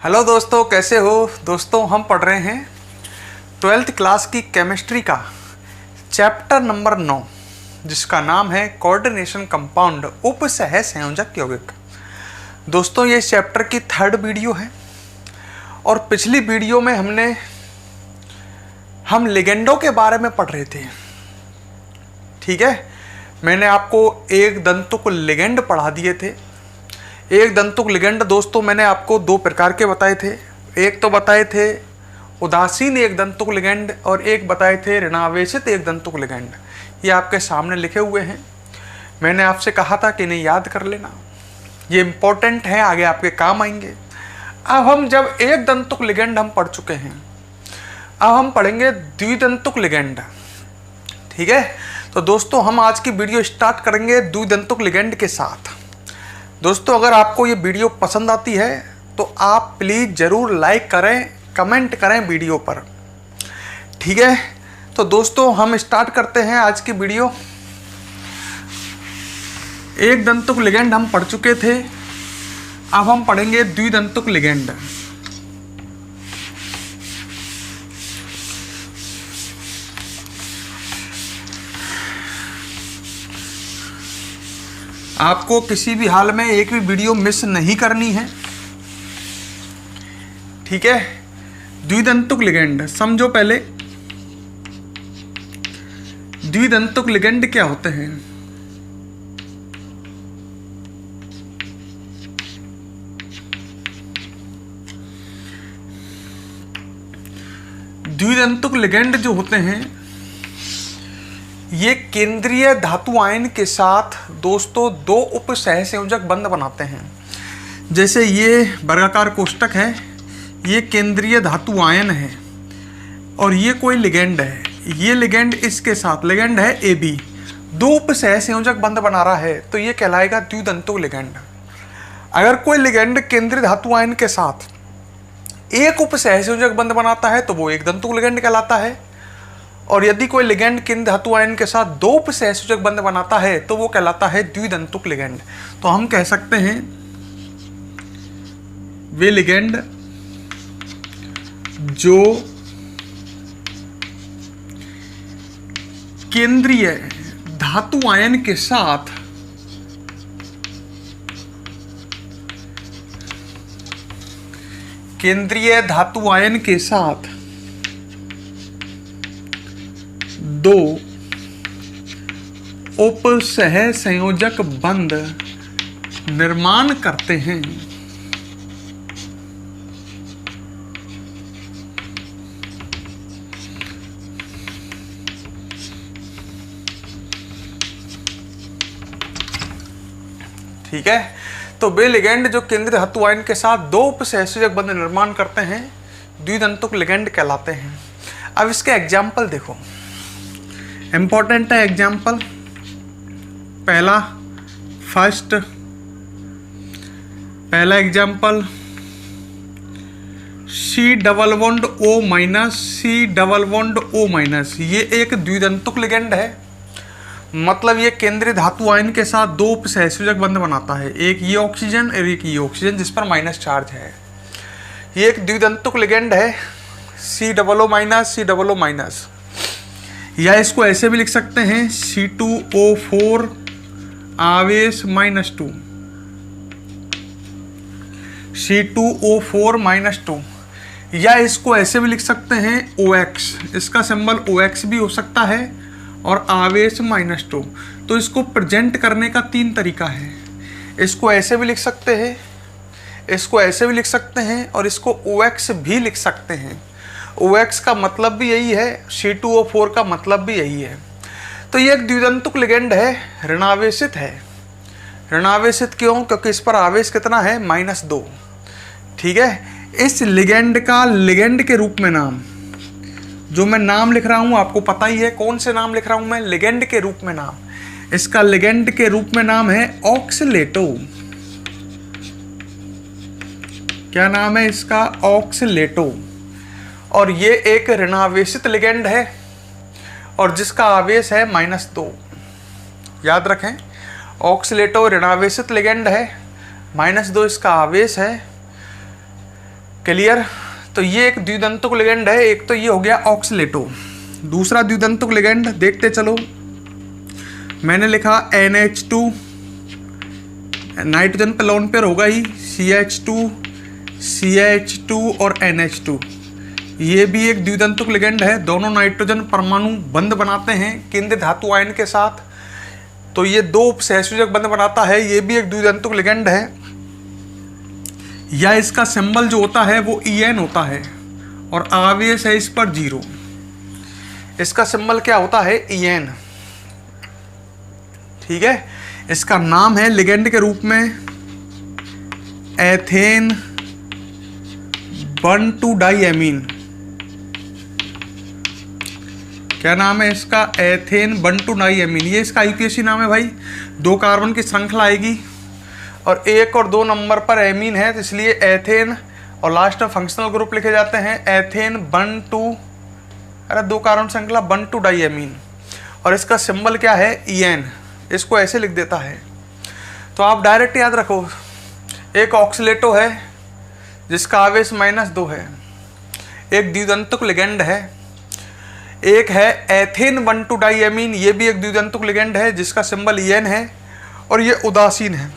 Hello दोस्तों, कैसे हो दोस्तों। हम पढ़ रहे हैं 12th क्लास की केमिस्ट्री का चैप्टर नंबर 9, जिसका नाम है कोऑर्डिनेशन कंपाउंड, उपसह संयोजक यौगिक। दोस्तों, ये चैप्टर की 3rd वीडियो है और पिछली वीडियो में हम लिगेंडों के बारे में पढ़ रहे थे। ठीक है, मैंने आपको एक दंतुक लिगेंड पढ़ा दिए थे। एक दंतुक लिगेंड दोस्तों मैंने आपको 2 प्रकार के बताए थे। एक तो बताए थे उदासीन एक दंतुक लिगेंड और एक बताए थे ऋणावेशित एक दंतुक लिगेंड। ये आपके सामने लिखे हुए हैं। मैंने आपसे कहा था कि इन्हें याद कर लेना, ये इम्पोर्टेंट है, आगे आपके काम आएंगे। अब हम जब एक दंतुक लिगेंड हम पढ़ चुके हैं, अब हम पढ़ेंगे द्विदंतुक लिगेंड। ठीक है, तो दोस्तों हम आज की वीडियो स्टार्ट करेंगे द्विदंतुक लिगेंड के साथ। दोस्तों, अगर आपको ये वीडियो पसंद आती है तो आप प्लीज़ ज़रूर लाइक करें, कमेंट करें वीडियो पर। ठीक है, तो दोस्तों हम स्टार्ट करते हैं आज की वीडियो। एक दंतुक लिगेंड हम पढ़ चुके थे, अब हम पढ़ेंगे द्विदंतुक लिगेंड। आपको किसी भी हाल में एक भी वीडियो मिस नहीं करनी है। ठीक है, द्विदंतुक लिगेंड समझो पहले। द्विदंतुक लिगेंड क्या होते हैं? द्विदंतुक लिगेंड जो होते हैं ये केंद्रीय धातु आयन के साथ दोस्तों 2 उपसह संयोजक बंध बनाते हैं। जैसे ये वर्गाकार कोष्टक है, ये केंद्रीय धातु आयन है और ये कोई लिगेंड है। ये लिगेंड इसके साथ लिगेंड है AB, 2 उपसह संयोजक बंध बना रहा है, तो ये कहलाएगा द्विदंतुक लिगेंड। अगर कोई लिगेंड केंद्रीय धातु आयन के साथ एक उपसह संयोजक बंध बनाता है तो वो एक दंतुक लिगेंड कहलाता है, और यदि कोई लिगेंड केंद्रीय धातु आयन के साथ 2 उपसह संयोजक बंध बनाता है तो वो कहलाता है द्विदंतुक लिगेंड। तो हम कह सकते हैं वे लिगेंड जो केंद्रीय धातु आयन के साथ दो उपसह संयोजक बंध निर्माण करते हैं। ठीक है, तो वे लिगेंड जो केंद्रीय धातु आयन के साथ 2 उपसह संयोजक बंध निर्माण करते हैं द्विदंतुक लिगेंड कहलाते हैं। अब इसके एग्जाम्पल देखो, इंपॉर्टेंट है एग्जाम्पल। पहला example C double bond O minus, C double bond O minus. ये एक द्विदंतुक लिगेंड है, मतलब ये केंद्रीय धातु आयन के साथ 2 उपसह संयोजक बंध बनाता है, एक ये ऑक्सीजन और एक ये ऑक्सीजन जिस पर माइनस चार्ज है। ये एक द्विदंतुक लिगेंड है, C double O minus, C double O minus. या इसको ऐसे भी लिख सकते हैं C2O4 आवेश -2, C2O4 -2। या इसको ऐसे भी लिख सकते हैं OX, इसका सिंबल OX भी हो सकता है और आवेश -2। तो इसको प्रेजेंट करने का 3 तरीका है। इसको ऐसे भी लिख सकते हैं, इसको ऐसे भी लिख सकते हैं और इसको OX भी लिख सकते हैं। OX का मतलब भी यही है, C2O4 का मतलब भी यही है। तो ये एक द्विदंतुक लिगेंड है, ऋणावेशित है। ऋणावेशित क्यों? क्योंकि इस पर आवेश कितना है? -2। ठीक है, इस लिगेंड का लिगेंड के रूप में नाम, जो मैं नाम लिख रहा हूं आपको पता ही है कौन से नाम लिख रहा हूं मैं, लिगेंड के रूप में नाम। इसका लिगेंड के रूप में नाम है ऑक्सलेटो। क्या नाम है इसका? ऑक्सलेटो। और ये एक ऋणावेशित लिगेंड है और जिसका आवेश है -2। याद रखें, ऑक्सलेटो ऋणावेशित लिगेंड है, -2 इसका आवेश है। क्लियर। तो ये एक द्विदंतुक लिगेंड है। एक तो ये हो गया ऑक्सीलेटो। दूसरा द्विदंतुक लिगेंड देखते चलो। मैंने लिखा NH2, नाइट्रोजन पे लोन पेयर होगा ही, CH2 और NH2। ये भी एक द्विदंतुक लिगेंड है। दोनों नाइट्रोजन परमाणु बंध बनाते हैं केंद्रीय धातु आयन के साथ, तो ये दो सहसंयोजक बंध बनाता है। ये भी एक द्विदंतुक लिगेंड है। या इसका सिंबल जो होता है वो En होता है और आवेश है इस पर 0। इसका सिंबल क्या होता है? En। ठीक है। इसका नाम है लिगेंड के रूप में एथेन 1,2-डाइएमीन। क्या नाम है इसका? एथेन 1,2-डाइएमीन। ये इसका IUPAC नाम है भाई। 2 कार्बन की श्रृंखला आएगी और 1 और 2 नंबर पर एमीन है, तो इसलिए एथेन और लास्ट में फंक्शनल ग्रुप लिखे जाते हैं एथेन 2 कार्बन श्रृंखला 1,2-डाइएमीन। और इसका सिंबल क्या है? En। इसको ऐसे लिख देता है। तो आप डायरेक्ट याद रखो, एक ऑक्सीलेटो है जिसका आवेश -2 है, एक द्विदंतुक लिगेंड है, एक है एथेन 1,2-डाइएमीन। ये भी एक द्विदंतुक लिगेंड है जिसका सिंबल En है और ये उदासीन है।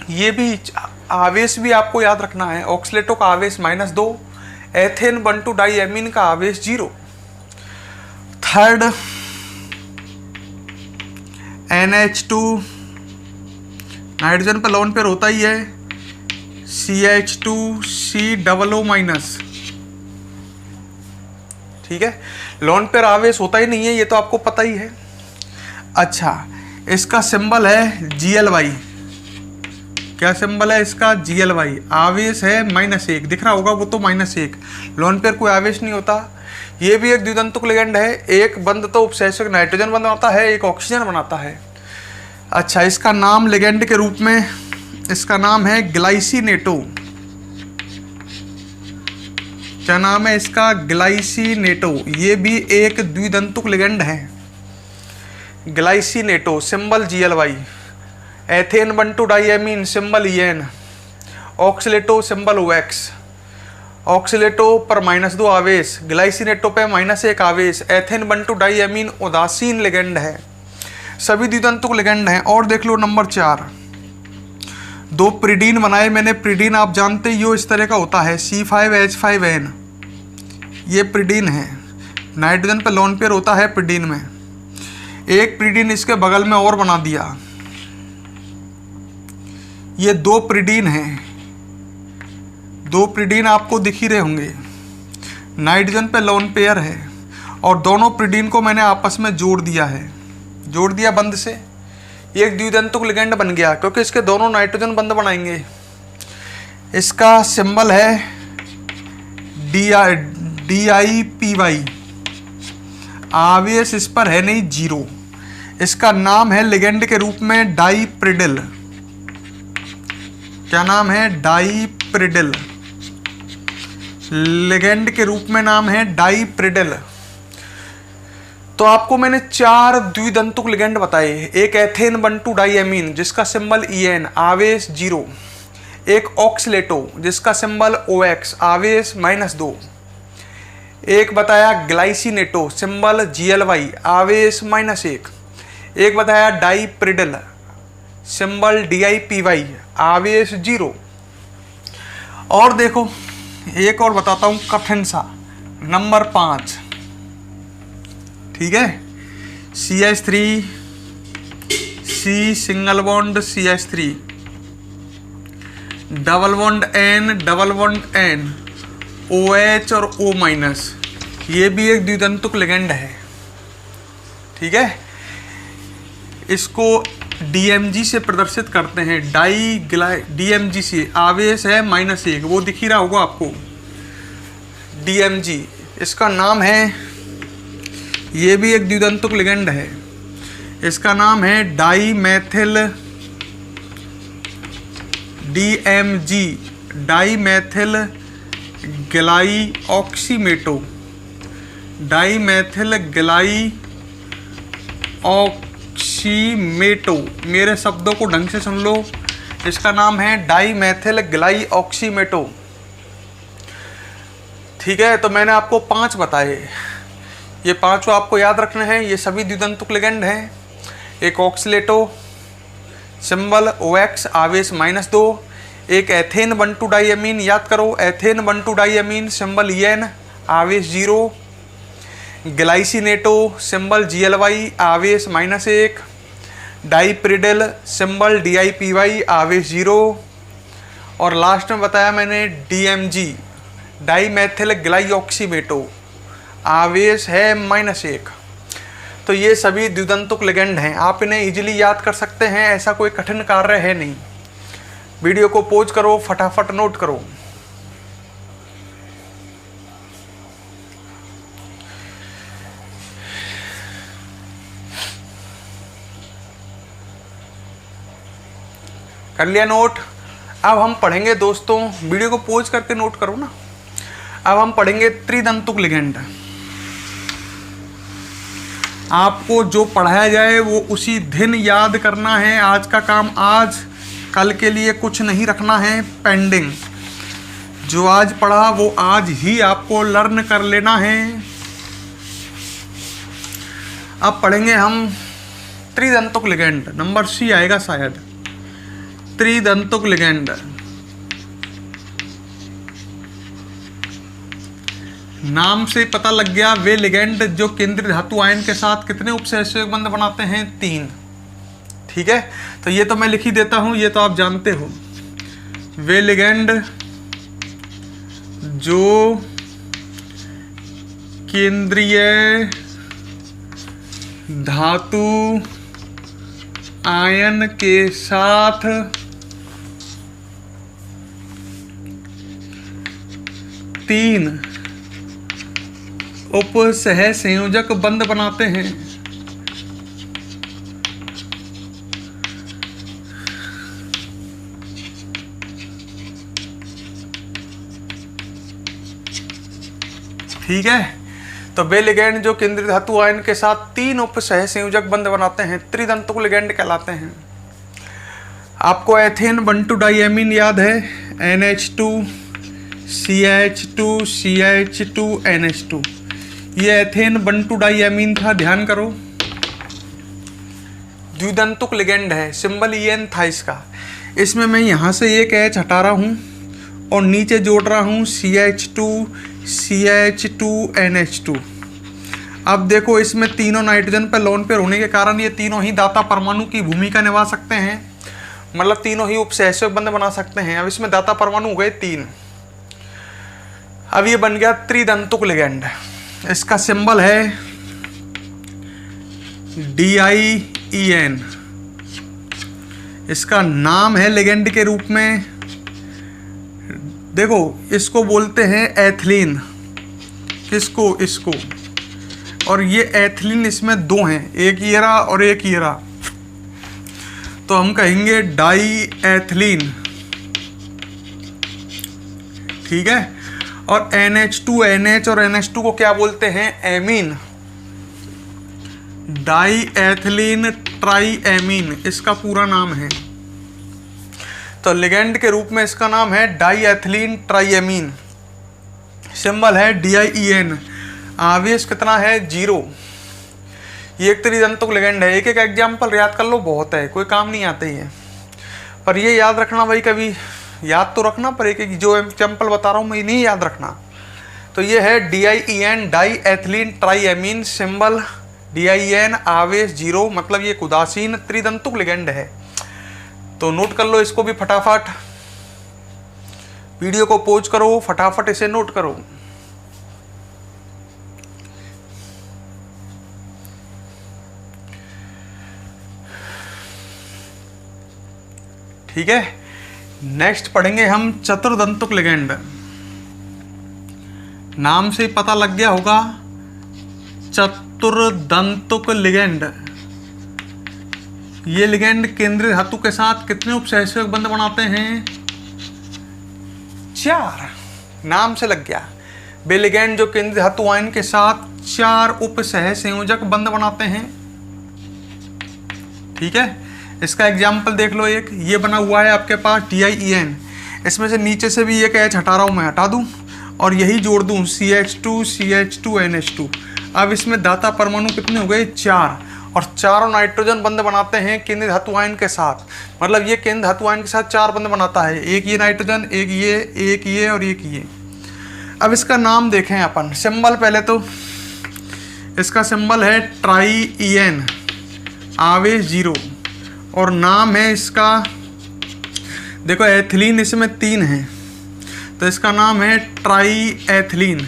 ये भी आवेश भी आपको याद रखना है। ऑक्सीलेटो का आवेश -2, एथेन 1,2-डाइएमीन का आवेश 0। थर्ड NH2, नाइट्रोजन पर लोन पेयर होता ही है, CH2COO-। ठीक है। लोन पेयर आवेश होता ही नहीं है, ये तो आपको पता ही है। अच्छा, इसका सिंबल है Gly। क्या सिंबल है इसका? Gly। आवेश है -1, दिख रहा होगा वो तो -1। लोन पेयर कोई आवेश नहीं होता। ये भी एक द्विदंतुक लिगेंड है। एक बंध तो उपसहसंयोजक नाइट्रोजन बंध बनाता है, एक ऑक्सीजन बनाता है। अच्छा, इसका नाम लिगेंड के रूप में, इसका नाम है ग्लाइसिनेटो। क्या नाम है इसका? ग्लाइसिनेटो। ये भी एक द्विदंतुक लिगेंड है। Glycinato, symbol Gly। Ethane one two diamine, symbol En। Oxalato, symbol OX। Oxalato पर -2 आवेश, ग्लाइसिनेटो पे -1 आवेश। एथेन 1,2-डाइएमीन उदासीन लिगेंड है। सभी द्विदंतुक लिगेंड हैं। और देख लो नंबर 4, 2 प्रिडीन बनाए मैंने। प्रिडीन आप जानते ही हो, इस तरह का होता है C5H5N। ये प्रिडीन है। नाइट्रोजन पे लोन पेयर होता है प्रिडीन में। एक प्रिडीन इसके बगल में और बना दिया। ये 2 प्रिडीन हैं। 2 प्रिडीन आपको दिख ही रहे होंगे। नाइट्रोजन पे लोन पेयर है और दोनों प्रिडीन को मैंने आपस में जोड़ दिया है। जोड़ दिया बंध से, ये एक द्विदंतुक लिगेंड बन गया क्योंकि इसके दोनों नाइट्रोजन बंध बनाएंगे। इसका सिंबल है DIPY। आवेश इस पर है नहीं, 0। इसका नाम है लिगेंड के रूप में डाइप्रिडिल। क्या नाम है? डाइप्रिडिल। लिगेंड के रूप में नाम है डाइप्रिडिल। तो आपको मैंने 4 द्विदंतुक लिगेंड बताए। एक एथेन 1,2-डाइएमीन जिसका सिंबल En, आवेश 0। एक ऑक्सीलेटो जिसका सिंबल OX, आवेश -2। एक बताया ग्लाइसिनेटो, सिंबल Gly, आवेश -1। एक बताया डाइप्रिडिल, सिंबल DIPY, आवेश 0। और देखो एक और बताता हूं कठिन सा, नंबर 5। ठीक है। CH3, C single bond CH3, double bond N, OH और O-। ये भी एक द्विदंतुक लिगेंड है। ठीक है। इसको DMG से प्रदर्शित करते हैं, DMG से। आवेश है -1, वो दिख ही रहा होगा आपको, DMG। इसका नाम है, ये भी एक द्विदंतुक लिगेंड है। इसका नाम है डाईमेथिल DMG, डाईमेथिल ग्लाइऑक्सीमेटो। डाईमेथिल ग्लाइऑक्सीमेटो। मेरे शब्दों को ढंग से सुन लो। इसका नाम है डाईमेथिल ग्लाइऑक्सीमेटो। ठीक है, तो मैंने आपको 5 बताए, ये 5 आपको याद रखने हैं। ये सभी द्विदंतुक लिगेंड हैं। एक ऑक्सीलेटो, सिंबल OX, आवेश -2। एक एथेन 1,2 डाइअमीन, याद करो, एथेन 1,2 डाइअमीन, सिंबल EN, आवेश 0। ग्लाइसिनेटो, सिंबल GLY, आवेश -1। डाइप्रिडिल, सिंबल DIPY, आवेश 0। और लास्ट में बताया मैंने DMG, डाइमेथिल ग्लाइऑक्सीमेटो, आवेश है -1। तो ये सभी द्विदंतुक लिगेंड हैं। आप इन्हें इजीली याद कर सकते हैं, ऐसा कोई कठिन कार्य है नहीं। वीडियो को पॉज करो, फटाफट नोट करो। कर लिया नोट? अब हम पढ़ेंगे दोस्तों, वीडियो को पॉज करके नोट करो ना। अब हम पढ़ेंगे त्रिदंतुक लिगेंड। आपको जो पढ़ाया जाए वो उसी दिन याद करना है। आज का काम आज, कल के लिए कुछ नहीं रखना है पेंडिंग। जो आज पढ़ा वो आज ही आपको लर्न कर लेना है। अब पढ़ेंगे हम त्रिदंतुक लिगेंड। नंबर C आएगा शायद, त्रिदंतुक लिगेंड। नाम से पता लग गया, वे लिगेंड जो केंद्रीय धातु आयन के साथ कितने उपसहसंयोजक बंध बनाते हैं? 3। ठीक है, तो ये तो मैं लिख ही देता हूं, ये तो आप जानते हो। वे लिगेंड जो केंद्रीय धातु आयन के साथ तीन उपसहसंयोजक बंध बनाते हैं। ठीक है, तो वे लिगेंड जो केंद्रीय धातु आयन के साथ 3 उपसहसंयोजक बंध बनाते हैं त्रिदंतुक लिगेंड कहलाते हैं। आपको एथेन 1,2 डाइअमीन याद है, NH2 CH2 CH2 NH2। ये एथेन 1,2 डाइअमीन था, ध्यान करो। द्विदंतुक लिगेंड है, सिंबल EN था इसका। इसमें मैं यहाँ से एक H हटा रहा हूँ और नीचे जोड़ रहा हूँ CH2 CH2 NH2। अब देखो, इसमें तीनों नाइट्रोजन पर लोन पेयर होने के कारण ये तीनों ही दाता परमाणु की भूमिका निभा सकते हैं, मतलब तीनों ही उपसहसंयोजक बंध बना सकते हैं। अब इसमें दाता परमाणु हो गए 3। अब ये बन गया त्रिदंतुक लिगेंड। इसका सिंबल है DIEN। इसका नाम है लिगेंड के रूप में, देखो इसको बोलते हैं एथिलीन। किसको? इसको। और ये एथिलीन इसमें 2 हैं, एक येरा और एक येरा, तो हम कहेंगे डाई एथिलीन। ठीक है, और NH2 NH और NH2 को क्या बोलते हैं? Amine, diethylenetriamine इसका पूरा नाम है। तो लिगेंड के रूप में इसका नाम है डाई एथिलीन ट्राइएमीन। सिंबल है DIEN। आवेश कितना है? 0। ये एक त्रिदंतुक लिगेंड है। एक एक एग्जाम्पल याद कर लो, बहुत है, कोई काम नहीं आते ही है। पर ये याद रखना भाई, कभी याद तो रखना, पर एक एक जो एग्जाम्पल बता रहा हूँ मैं नहीं याद रखना। तो ये है DIEN, diethylenetriamine, symbol DIEN, आवेश 0, मतलब ये एक उदासीन त्रिदंतुक लिगेंड है। तो नोट कर लो इसको भी फटाफट। वीडियो को पॉज करो, फटाफट इसे नोट करो। ठीक है, नेक्स्ट पढ़ेंगे हम चतुर्दंतुक लिगेंड। नाम से पता लग गया होगा, चतुर्दंतुक लिगेंड। ये लिगेंड केंद्रीय धातु के साथ कितने उपसहसंयोजक बंध बनाते हैं? 4। नाम से लग गया। वे लिगेंड जो केंद्रीय धातु आयन के साथ 4 उपसहसंयोजक बंध बनाते हैं। ठीक है, इसका एग्जाम्पल देख लो। एक ये बना हुआ है आपके पास DIEN। इसमें से नीचे से भी एक H हटा रहा हूँ मैं, हटा दूँ, और यही जोड़ दूं CH2 CH2 NH2। अब इसमें दाता परमाणु कितने हो गए 4, और चारों नाइट्रोजन बंध बनाते हैं केंद्रीय धातु आयन के साथ। मतलब ये केंद्रीय धातु आयन के साथ 4 बंध बनाता है, एक ये नाइट्रोजन, एक ये और एक ये। अब इसका नाम देखें अपन, सिंबल पहले तो इसका सिंबल है ट्राई-EN, आवेश 0, और नाम है इसका, देखो एथिलीन इसमें 3 है तो इसका नाम है ट्राई एथिलीन।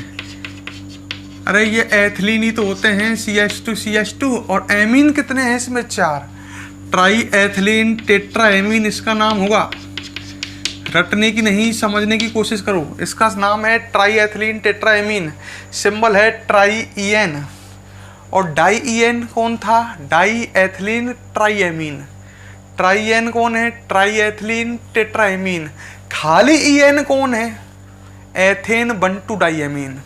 अरे ये एथिलीन ही तो होते हैं CH2 CH2, और एमीन कितने हैं इसमें 4, ट्राई एथिलीन टेट्रा एमीन इसका नाम होगा। रटने की नहीं, समझने की कोशिश करो। इसका नाम है try ethylene tetra amine, symbol है ट्राई-EN। और डाई-EN कौन था, डाई एथिलीन ट्राई-एमीन। ट्राई-EN कौन है, ट्राई एथिलीन टेट्रा एमीन। खाली EN कौन है, एथेन बंटू डाईएमीन।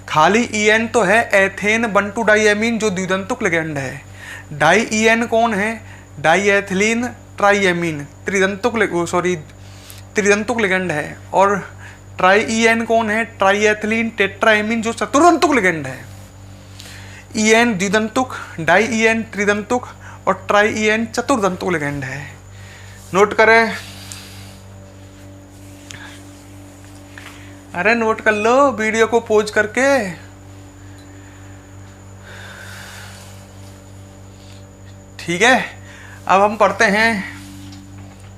खाली EN तो है एथेन बंटू डाईएमीन जो द्विदंतुक लिगेंड है। डाई-EN कौन है, डाई एथिलीन ट्राईएमीन, त्रिदंतुक लिगेंड है। और ट्राई-EN कौन है, ट्राई एथिलीन टेट्राएमीन जो चतुर्दंतुक लिगेंड है। EN द्विदंतुक, डाई-EN त्रिदंतुक और ट्राई-EN चतुर्दंतुक लिगेंड है। नोट करें, अरे नोट कर लो वीडियो को पॉज करके। ठीक है, अब हम पढ़ते हैं,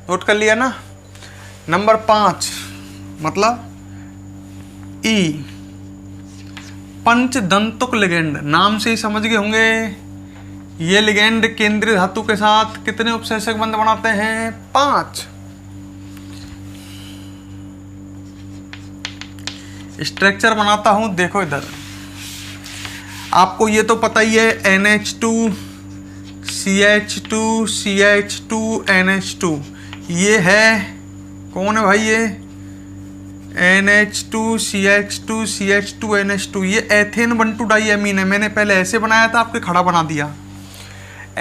नोट कर लिया ना। नंबर 5 मतलब E, पंचदंतुक लिगेंड। नाम से ही समझ गए होंगे, ये लिगेंड केंद्रीय धातु के साथ कितने उपसेचक बंध बनाते हैं, 5। स्ट्रक्चर बनाता हूं, देखो इधर, आपको ये तो पता ही है NH2 CH2 CH2 NH2। ये है कौन है भाई, ये NH2 CH2 CH2 NH2, ये एथेन बंटू डाईएमीन है। मैंने पहले ऐसे बनाया था, आपके खड़ा बना दिया।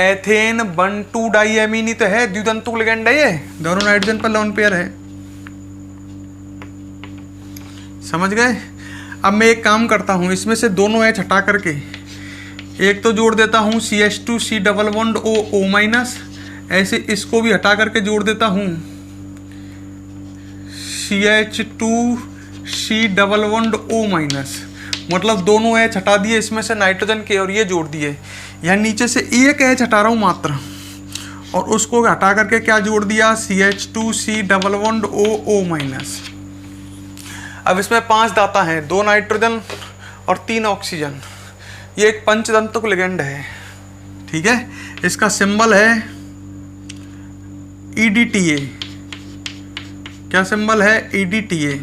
एथेन बंटू डाईएमीन ही तो है, द्विदंतुक लिगेंड है ये, दोनों नाइट्रोजन पर लोन पेयर है। समझ गए। अब मैं एक काम करता हूँ, इसमें से दोनों H हटा करके एक तो जोड़ देता हूँ CH2 C double bond O minus, ऐसे इसको भी हटा करके जोड़ देता हूँ CH2 C double bond O minus. मतलब दोनों H हटा दिए इसमें से नाइट्रोजन के और ये जोड़ दिए। यहाँ नीचे से एक H हटा रहा हूँ मात्र, और उसको हटा करके क्या जोड़ दिया CH2 C double bond O minus. अब इसमें 5 दाता हैं, 2 नाइट्रोजन और 3 ऑक्सीजन। ये एक पंचदंतुक लिगेंड है। ठीक है, इसका सिंबल है EDTA। क्या सिंबल है, EDTA।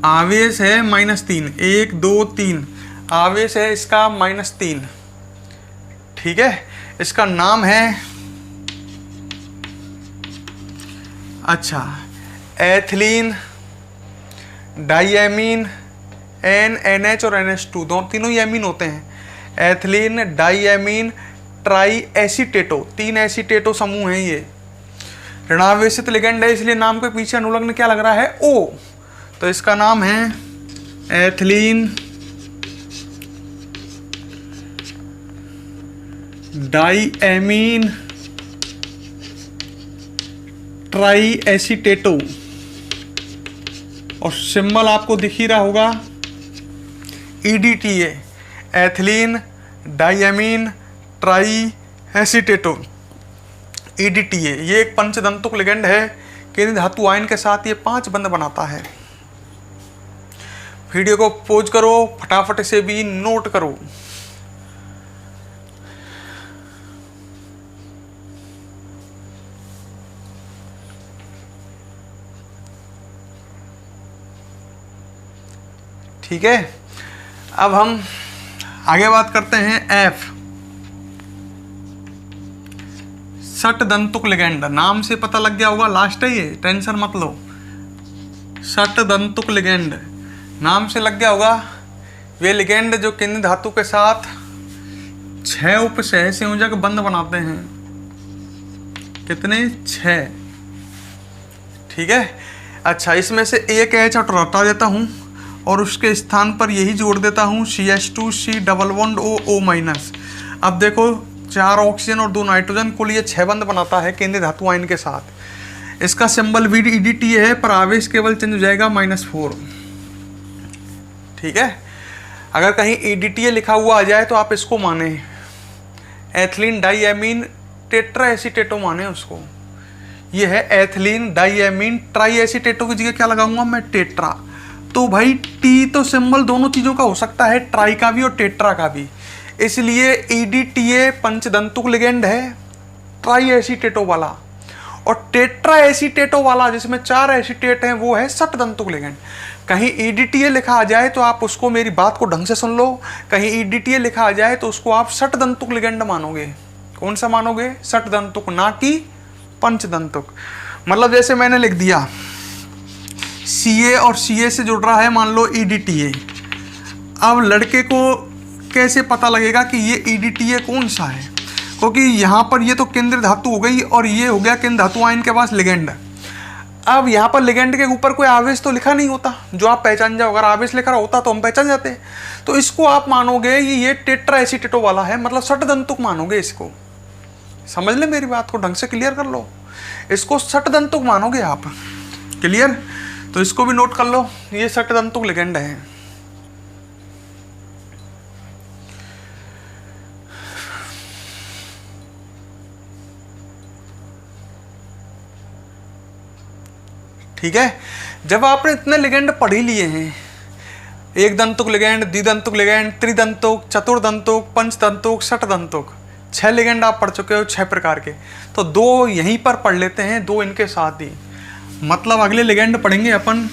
आवेश है -3, 1 2 3, आवेश है इसका -3। ठीक है, इसका नाम है, अच्छा, एथिलीन डाईएमीन, NH और NH2 तीनों ही एमीन होते हैं। एथिलीन डाईएमीन ट्राई एसीटेटो, 3 एसीटेटो समूह हैं ये। ऋणावेशित लिगेंड है, इसलिए नाम के पीछे अनुलग्न क्या लग रहा है, O। तो इसका नाम है एथिलीन डाईएमीन ट्राई एसीटेटो, और सिंबल आपको दिख ही रहा होगा EDTA, एथिलीन डाईएमीन ट्राई एसीटेटो, EDTA। ये एक पंचदंतुक लिगेंड है, केंद्रीय धातु आयन के साथ ये 5 बंध बनाता है। वीडियो को पॉज करो, फटाफट से भी नोट करो। ठीक है, अब हम आगे बात करते हैं F, षटदंतुक लिगेंड। नाम से पता लग गया होगा, लास्ट है ये, टेंशन मत लो। षटदंतुक लिगेंड नाम से लग गया होगा। वे लिगेंड जो केंद्रीय धातु के साथ 6 उपसहसंयोजक बंध बनाते हैं। कितने, 6। ठीक है, अच्छा, इसमें से एक H हटा देता हूँ और उसके स्थान पर यही जोड़ देता हूँ CH2C डबल बॉन्ड O। अब देखो 4 ऑक्सीजन और 2 नाइट्रोजन, कुल ये 6 बंध बनाता है केंद्रीय धातु आयन के साथ। इसका सिंबल VDTA है, पर आवेश केवल चेंज हो जाएगा -4। ठीक है, अगर कहीं EDTA लिखा हुआ आ जाए तो आप इसको माने एथिलीन डाईएमीन टेट्रा एसीटेटो माने उसको। ये है एथिलीन डाईएमीन ट्राई एसीटेटो की जगह क्या लगाऊंगा मैं, टेट्रा। तो भाई टी तो सिंबल दोनों चीज़ों का हो सकता है, ट्राई का भी और टेट्रा का भी, इसलिए EDTA पंचदंतुक लिगेंड है ट्राई एसीटेटो वाला, और टेट्रा एसीटेटो वाला जिसमें 4 एसीटेट हैं वो है षटदंतुक लिगेंड। कहीं EDTA लिखा आ जाए तो आप उसको, मेरी बात को ढंग से सुन लो, कहीं EDTA लिखा आ जाए तो उसको आप षटदंतुक लिगेंड मानोगे। कौन सा मानोगे, षटदंतुक, ना कि पंचदंतुक। मतलब जैसे मैंने लिख दिया CA और CA से जुड़ रहा है मान लो EDTA। अब लड़के को कैसे पता लगेगा कि ये EDTA कौन सा है, क्योंकि यहाँ पर ये तो केंद्र धातु हो गई और ये हो गया केंद्र धातु आयन के पास लिगेंड। अब यहाँ पर लिगेंड के ऊपर कोई आवेश तो लिखा नहीं होता जो आप पहचान जाओ, अगर आवेश लिखा होता तो हम पहचान जाते। तो इसको आप मानोगे ये टेट्रा एसीटेटो वाला है, मतलब षटदंतुक मानोगे इसको। समझ ले मेरी बात को, ढंग से क्लियर कर लो, इसको षटदंतुक मानोगे आप। क्लियर, तो इसको भी नोट कर लो, ये षटदंतुक लिगेंड है। ठीक है, जब आपने इतने लिगेंड पढ़ ही लिए हैं, एक दंतुक लिगेंड, द्विदंतुक लिगेंड, त्रिदंतुक, चतुर्दंतुक, पंचदंतुक, षटदंतुक, 6 लिगेंड आप पढ़ चुके हो 6 प्रकार के, तो 2 यहीं पर पढ़ लेते हैं, 2 इनके साथ ही। मतलब अगले लिगेंड पढ़ेंगे अपन,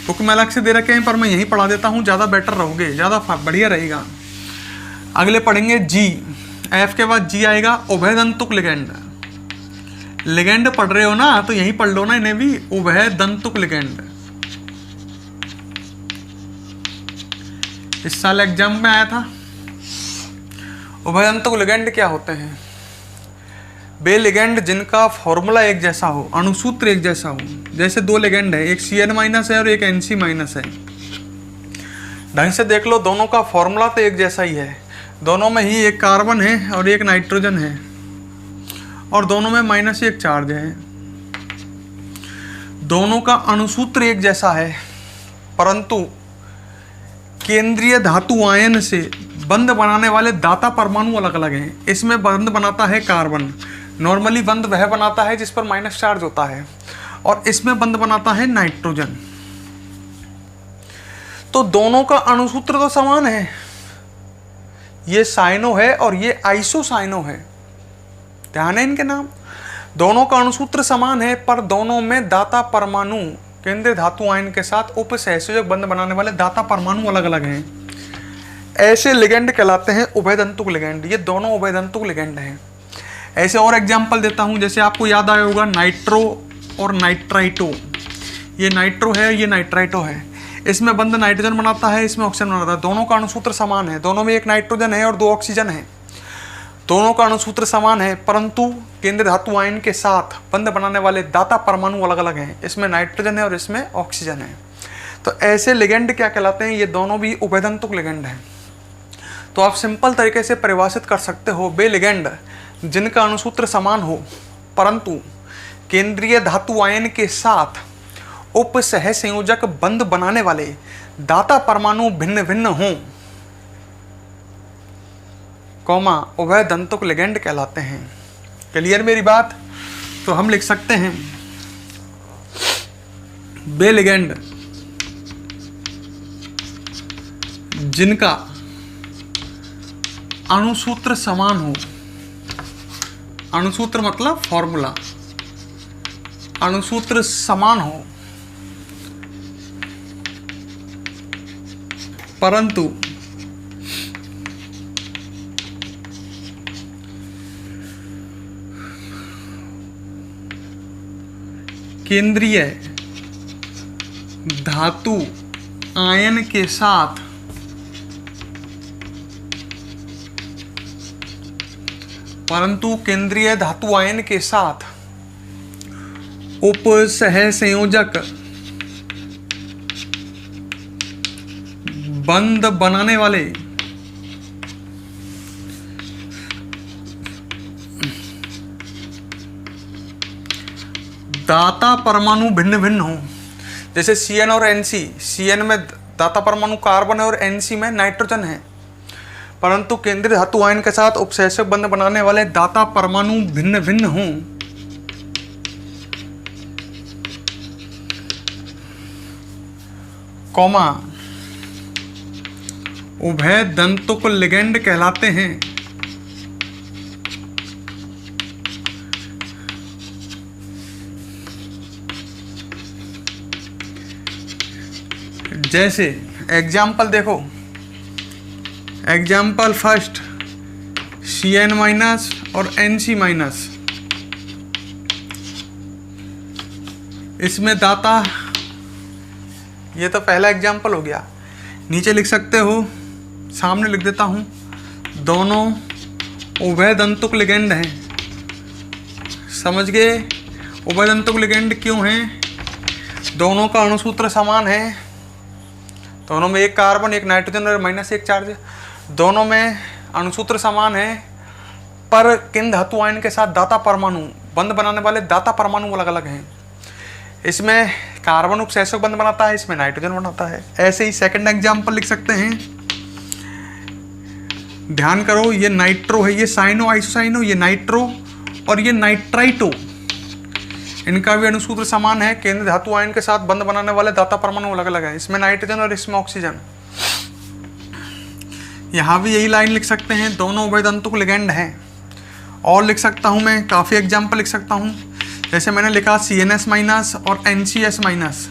क्योंकि मैं अलग से दे रखे हैं पर मैं यहीं पढ़ा देता हूँ, ज़्यादा बेटर रहोगे, ज़्यादा बढ़िया रहेगा। अगले पढ़ेंगे G, F के बाद G आएगा, उभयदंतुक लिगेंड। लिगेंड पढ़ रहे हो ना तो यहीं पढ़ लो ना इन्हें भी, उभयदंतुक लिगेंड। इस साल एग्जाम में आया था। उभयदंतुक लिगेंड क्या होते हैं, वे लिगेंड जिनका फॉर्मूला एक जैसा हो, अणुसूत्र एक जैसा हो। जैसे 2 लिगेंड है, एक CN- है और एक NC- है। ढंग से देख लो, दोनों का फॉर्मूला तो एक जैसा ही है, दोनों में ही एक कार्बन है और एक नाइट्रोजन है, और दोनों में -1 चार्ज है। दोनों का अणुसूत्र एक जैसा है, परंतु केंद्रीय धातु आयन से बंध बनाने वाले दाता परमाणु अलग अलग हैं। इसमें बंध बनाता है कार्बन, नॉर्मली बंध वह बनाता है जिस पर माइनस चार्ज होता है, और इसमें बंध बनाता है नाइट्रोजन। तो दोनों का अणुसूत्र तो समान है, ये साइनो है और ये आइसोसाइनो है, ध्यान है इनके नाम। दोनों का अणुसूत्र समान है, पर दोनों में दाता परमाणु केंद्रीय धातु आयन के साथ उपसहसंयोजक बंध बनाने वाले दाता परमाणु अलग अलग हैं। ऐसे लिगेंड कहलाते हैं उभयदंतुक लिगेंड। ये दोनों उभयदंतुक लिगेंड हैं। ऐसे और एग्जांपल देता हूं, जैसे आपको याद आया होगा नाइट्रो और नाइट्राइटो। ये नाइट्रो है, ये नाइट्राइटो है। इसमें बंध नाइट्रोजन बनाता है, इसमें ऑक्सीजन बनाता है। दोनों का अणुसूत्र समान है, दोनों में एक नाइट्रोजन है और 2 ऑक्सीजन है। दोनों का अणुसूत्र समान है, परंतु केंद्रीय धातु आयन के साथ बंध बनाने वाले दाता परमाणु अलग अलग हैं। इसमें नाइट्रोजन है और इसमें ऑक्सीजन है। तो ऐसे लिगेंड क्या कहलाते हैं, ये दोनों भी उभयदंतुक लिगेंड हैं। तो आप सिंपल तरीके से परिभाषित कर सकते हो, वे लिगेंड जिनका अणुसूत्र समान हो, परंतु केंद्रीय धातु आयन के साथ उपसहसंयोजक बंध बनाने वाले दाता परमाणु भिन्न भिन्न हों, कौमा उभयदंतुक लिगेंड कहलाते हैं। क्लियर मेरी बात? तो हम लिख सकते हैं वे लिगेंड जिनका अणुसूत्र समान हो, अणुसूत्र मतलब फॉर्मूला, अणुसूत्र समान हो, परंतु केंद्रीय धातु आयन के साथ केंद्रीय धातु आयन के साथ उप सह संयोजक बंध बनाने वाले दाता परमाणु भिन्न भिन्न हो। जैसे Cn और Nc, Cn में दाता परमाणु कार्बन है और Nc में नाइट्रोजन है, परंतु केंद्रीय धातु आयन के साथ उपसहसक बंध बनाने वाले दाता परमाणु भिन्न भिन्न हों, कॉमा उभय दंतुक लिगेंड कहलाते हैं। जैसे एग्जाम्पल देखो, एग्जाम्पल फर्स्ट Cn माइनस और Nc माइनस, इसमें दाता, ये तो पहला एग्जाम्पल हो गया। नीचे लिख सकते हो, सामने लिख देता हूं, दोनों उभय दंतुक लिगेंड हैं। समझ गए? उभय दंतुक लिगेंड क्यों हैं? दोनों का अणुसूत्र समान है, दोनों में एक कार्बन एक नाइट्रोजन और माइनस एक चार्ज, दोनों में अणुसूत्र समान है, पर किन धातु आयन के साथ दाता परमाणु बंध बनाने वाले दाता परमाणु अलग अलग हैं। इसमें कार्बन उपसहसक बंध बनाता है, इसमें नाइट्रोजन बनाता है। ऐसे ही सेकंड एग्जांपल लिख सकते हैं, ध्यान करो, ये नाइट्रो है, ये साइनो आइसोसाइनो, ये नाइट्रो और ये नाइट्राइटो, इनका भी अणुसूत्र समान है। केंद्र धातु आयन के साथ बंध बनाने वाले दाता परमाणु अलग अलग हैं, इसमें नाइट्रोजन और इसमें ऑक्सीजन। यहाँ भी यही लाइन लिख सकते हैं, दोनों उभय दंतुक लिगेंड हैं। और लिख सकता हूँ मैं, काफ़ी एग्जाम्पल लिख सकता हूँ, जैसे मैंने लिखा CnS माइनस और NCS माइनस,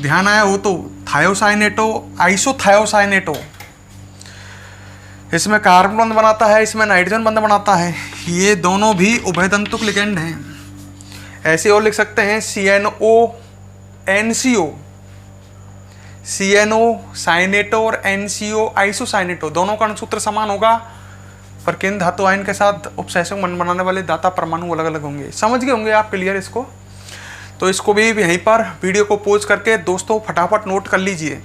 ध्यान आया हो तो थायोसाइनेटो आइसोथायोसाइनेटो, इसमें कार्बन बंध बनाता है, इसमें नाइट्रोजन बंध बनाता है, ये दोनों भी उभय दंतुक लिगेंड हैं। ऐसे और लिख सकते हैं CNO NCO, CNO साइनेटो और NCO आइसोसाइनेटो, दोनों का अणुसूत्र समान होगा, पर केंद्र धातु आयन के साथ उपसहसक बंध बनाने वाले दाता परमाणु अलग अलग होंगे। समझ गए होंगे आप क्लियर इसको? तो इसको भी यहीं पर वीडियो को पॉज करके दोस्तों फटाफट नोट कर लीजिए।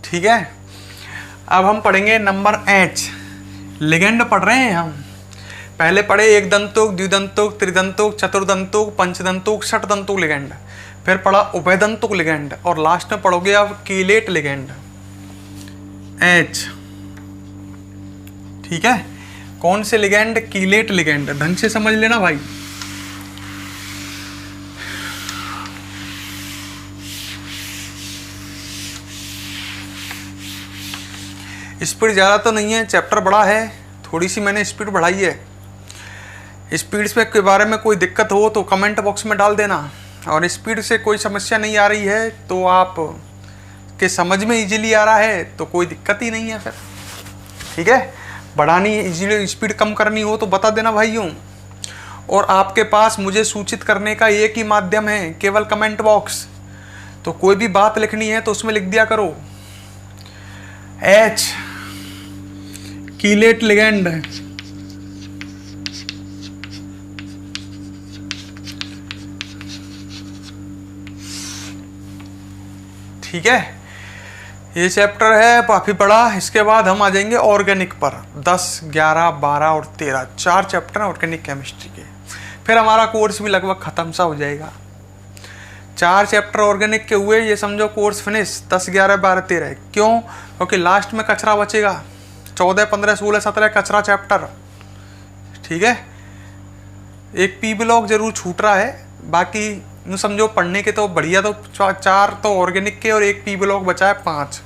ठीक है, अब हम पढ़ेंगे नंबर H, लिगेंड पढ़ रहे हैं हम। पहले पढ़े एक दंतुक, द्विदंतुक, त्रिदंतुक, चतुर्दंतुक, पंचदंतुक, षटदंतुक लिगेंड, फिर पढ़ा उभयदंतुक लिगेंड और लास्ट में पढ़ोगे अब कीलेट लिगेंड H। ठीक है, कौन से लिगेंड? Chelate ligand. ढंग से समझ लेना भाई। स्पीड ज़्यादा तो नहीं है, चैप्टर बड़ा है, थोड़ी सी मैंने स्पीड बढ़ाई है। स्पीड के बारे में कोई दिक्कत हो तो कमेंट बॉक्स में डाल देना, और स्पीड से कोई समस्या नहीं आ रही है तो आप के समझ में इजीली आ रहा है तो कोई दिक्कत ही नहीं है फिर। ठीक है, बढ़ानी इजीली स्पीड कम करनी हो तो बता देना भाइयों। और आपके पास मुझे सूचित करने का एक ही माध्यम है, केवल कमेंट बॉक्स। तो कोई भी बात लिखनी है तो उसमें लिख दिया करो H कीलेट लिगेंड। ठीक है, ये चैप्टर है काफी बड़ा। इसके बाद हम आ जाएंगे ऑर्गेनिक पर, 10, 11, 12 और 13, 4 चैप्टर ऑर्गेनिक केमिस्ट्री के। फिर हमारा कोर्स भी लगभग खत्म सा हो जाएगा। 4 चैप्टर ऑर्गेनिक के हुए, ये समझो कोर्स फिनिश। 10, 11, 12, 13 क्यों? क्योंकि लास्ट में कचरा बचेगा, 14, 15, 16, 17 कचरा चैप्टर। ठीक है, एक पी ब्लॉक जरूर छूट रहा है, बाकी समझो पढ़ने के तो बढ़िया तो 4 तो ऑर्गेनिक के और एक पी ब्लॉक बचा है 5।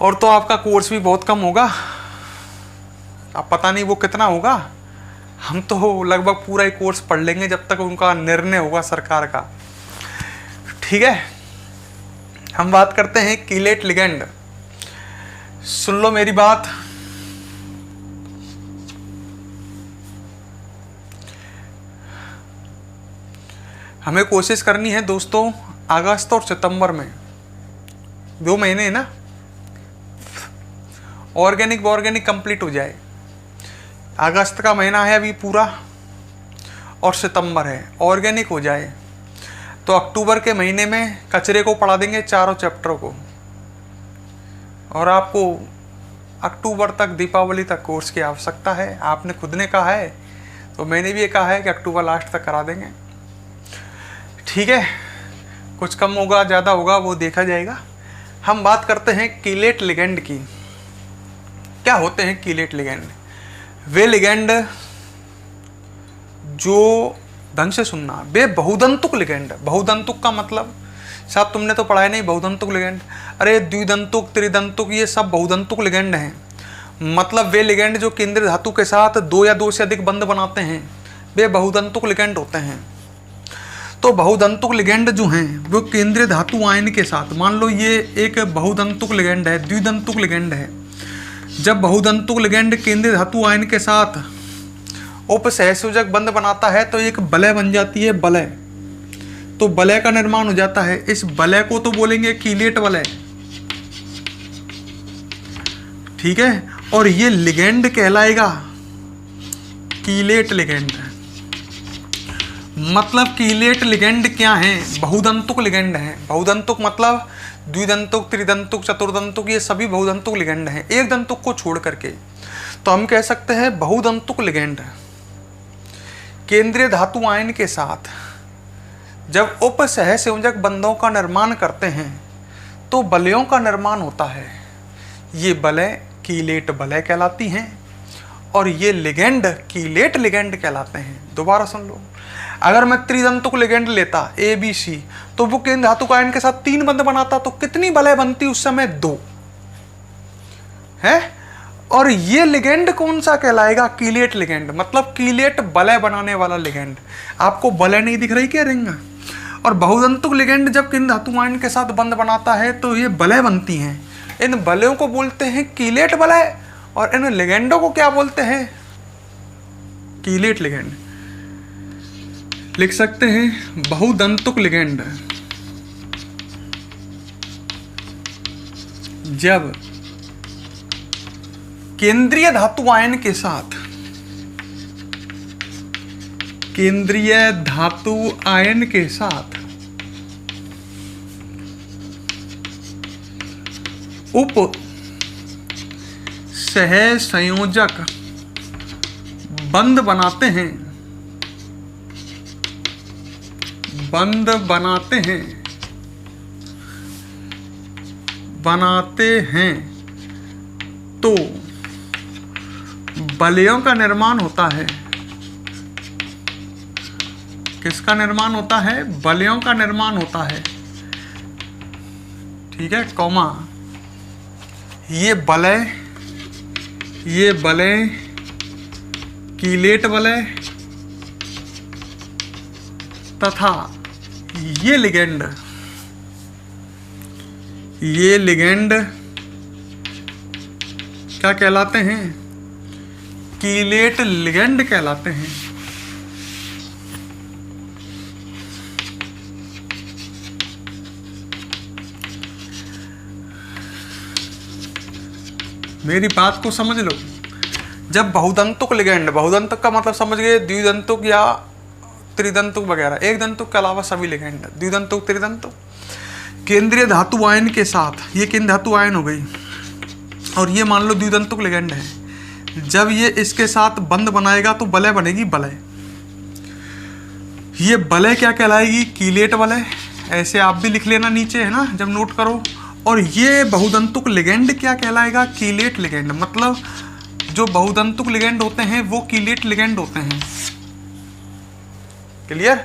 और तो आपका कोर्स भी बहुत कम होगा, अब पता नहीं वो कितना होगा। हम तो लगभग पूरा ही कोर्स पढ़ लेंगे जब तक उनका निर्णय होगा सरकार का। ठीक है, हम बात करते हैं कीलेट लिगेंड। सुन लो मेरी बात, हमें कोशिश करनी है दोस्तों अगस्त और सितंबर में, 2 महीने है ना, ऑर्गेनिक कंप्लीट हो जाए। अगस्त का महीना है अभी पूरा और सितंबर है, ऑर्गेनिक हो जाए तो अक्टूबर के महीने में कचरे को पढ़ा देंगे, चारों चैप्टरों को, और आपको अक्टूबर तक, दीपावली तक कोर्स की आवश्यकता है। आपने खुद ने कहा है तो मैंने भी ये कहा है कि अक्टूबर लास्ट तक करा देंगे। ठीक है, कुछ कम होगा ज़्यादा होगा वो देखा जाएगा। हम बात करते हैं कीलेट लिगेंड की। क्या होते हैं कीलेट लिगेंड? वे लिगेंड जो, ढंग से सुनना, वे बहुदंतुक लिगेंड। बहुदंतुक का मतलब साहब तुमने तो पढ़ा है नहीं बहुदंतुक लिगेंड। अरे द्विदंतुक, त्रिदंतुक, ये सब बहुदंतुक लिगेंड हैं। मतलब वे लिगेंड जो केंद्रीय धातु के साथ 2 या 2 से अधिक बंध बनाते हैं, वे बहुदंतुक लिगेंड होते हैं। तो बहुदंतुक लिगेंड जो हैं वो केंद्रीय धातु आयन के साथ, मान लो ये एक बहुदंतुक लिगेंड है, द्विदंतुक लिगेंड है। जब बहुदंतुक लिगेंड केंद्रीय धातु आयन के साथ उपसहसंयोजक बंध बनाता है तो एक वलय बन जाती है, वलय। तो वलय का निर्माण हो जाता है। इस वलय को तो बोलेंगे कीलेट वलय, ठीक है। और ये लिगेंड कहलाएगा कीलेट लिगेंड। मतलब कीलेट लिगेंड क्या है? बहुदंतुक लिगेंड है। बहुदंतुक मतलब द्विदंतुक, त्रिदंतुक, चतुर्दंतुक, ये सभी बहुदंतुक लिगेंड हैं, एक दंतुक को छोड़ करके। तो हम कह सकते हैं बहुदंतुक लिगेंड केंद्रीय धातु आयन के साथ जब उपसहसंयोजक बंधों का निर्माण करते हैं तो वलयों का निर्माण होता है। ये वलय कीलेट वलय कहलाती हैं और ये लिगेंड कीलेट लिगेंड कहलाते हैं। दोबारा सुन लो, अगर मैं त्रिदंतुक लिगेंड लेता ABC तो वो केंद्र धातु आयन के साथ 3 बंध बनाता, तो कितनी वलय बनती उस समय? 2 है। और ये लिगेंड कौन सा कहलाएगा? Chelate ligand. मतलब कीलेट वलय बनाने वाला लिगेंड। आपको वलय नहीं दिख रही क्या रिंग? और बहुदंतुक लिगेंड जब केंद्र धातु आयन के साथ बंध बनाता है तो ये वलय बनती हैं। इन वलयों को बोलते हैं कीलेट वलय और इन लिगेंडों को क्या बोलते हैं? Chelate ligand. लिख सकते हैं बहुदंतुक लिगेंड जब केंद्रीय धातु आयन के साथ, केंद्रीय धातु आयन के साथ उप सहसंयोजक बंध बनाते हैं, बंध बनाते हैं तो वलयों का निर्माण होता है। किसका निर्माण होता है? वलयों का निर्माण होता है। ठीक है, कौमा ये वलय कीलेट वलय तथा ये लिगेंड क्या कहलाते हैं? कीलेट लिगेंड कहलाते हैं। मेरी बात को समझ लो। जब बहुदंतुक लिगेंड, बहुदंतुक का मतलब समझ गए, द्विदंतुक या त्रिदंतुक वगैरह, एक दंतुक के अलावा सभी लिगेंड, द्विदंतुक, त्रिदंतुक, केंद्रीय धातु आयन के साथ, ये केंद्रीय धातु आयन हो गई और ये मान लो द्विदंतुक लिगेंड है। जब ये इसके साथ बंध बनाएगा तो वलय बनेगी, वलय। ये वलय क्या कहलाएगी? कीलेट वलय। ऐसे आप भी लिख लेना नीचे, है ना, जब नोट करो। और ये बहुदंतुक लिगेंड क्या कहलाएगा? Chelate ligand. मतलब जो बहुदंतुक लिगेंड होते हैं वो कीलेट लिगेंड होते हैं। क्लियर?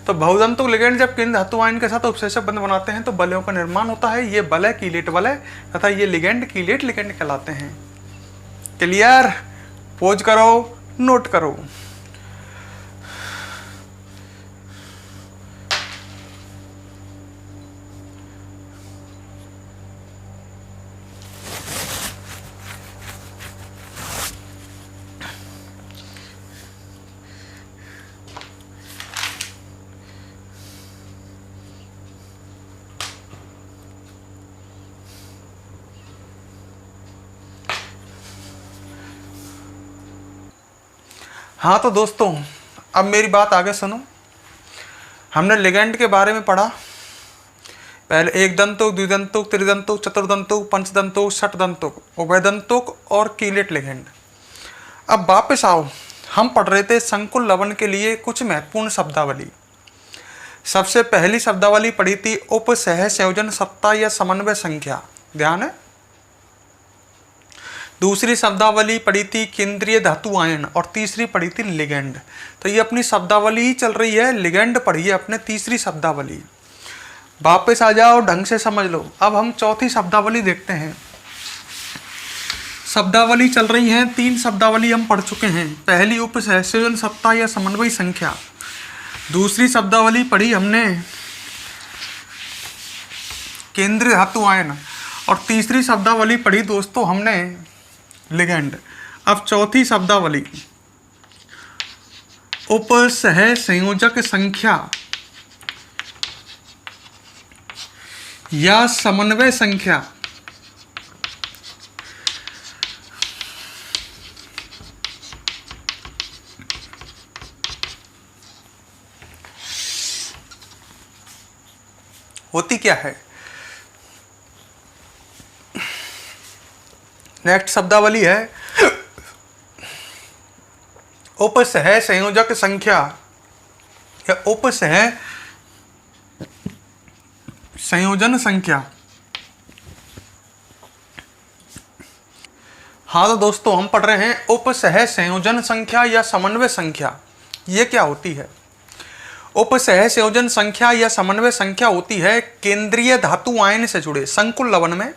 तो बहुदंतुक लिगेंड जब केंद्र धातु आयन के साथ उपसहसंयोजक बंध बनाते हैं तो वलयों का निर्माण होता है। ये वलय कीलेट वलय तथा ये लिगेंड कीलेट लिगेंड कहलाते हैं। क्लियर? पोज करो, नोट करो। हाँ तो दोस्तों, अब मेरी बात आगे सुनो। हमने लिगेंड के बारे में पढ़ा, पहले एक दंतुक, द्विदंतुक, त्रिदंतुक, चतुर्दंतुक, पंचदंतुक, षटदंतुक, उभयदंतुक और कीलेट लिगेंड। अब वापस आओ, हम पढ़ रहे थे संकुल लवण के लिए कुछ महत्वपूर्ण शब्दावली। सबसे पहली शब्दावली पढ़ी थी उपसह संयोजन सत्ता या समन्वय संख्या, ध्यान है। दूसरी शब्दावली पढ़ी थी केंद्रीय धातु आयन और तीसरी पढ़ी थी लिगेंड। तो ये अपनी शब्दावली ही चल रही है, लिगेंड पढ़ी है अपने तीसरी शब्दावली। वापस आ जाओ, ढंग से समझ लो। अब हम चौथी शब्दावली देखते हैं। शब्दावली चल रही है, 3 शब्दावली हम पढ़ चुके हैं। पहली उपसह संयोजन सत्ता या समन्वय संख्या, दूसरी शब्दावली पढ़ी हमने केंद्रीय धातु आयन और तीसरी शब्दावली पढ़ी दोस्तों हमने लिगेंड। अब चौथी शब्दावली उपसह संयोजक संख्या या समन्वय संख्या। होती क्या है? नेक्स्ट शब्दावली है उपसह संयोजक संख्या या उपसह संयोजन संख्या। हाँ तो दोस्तों, हम पढ़ रहे हैं उपसह संयोजन संख्या या समन्वय संख्या। ये क्या होती है? उपसह संयोजन संख्या या समन्वय संख्या होती है केंद्रीय धातु आयन से जुड़े, संकुल लवण में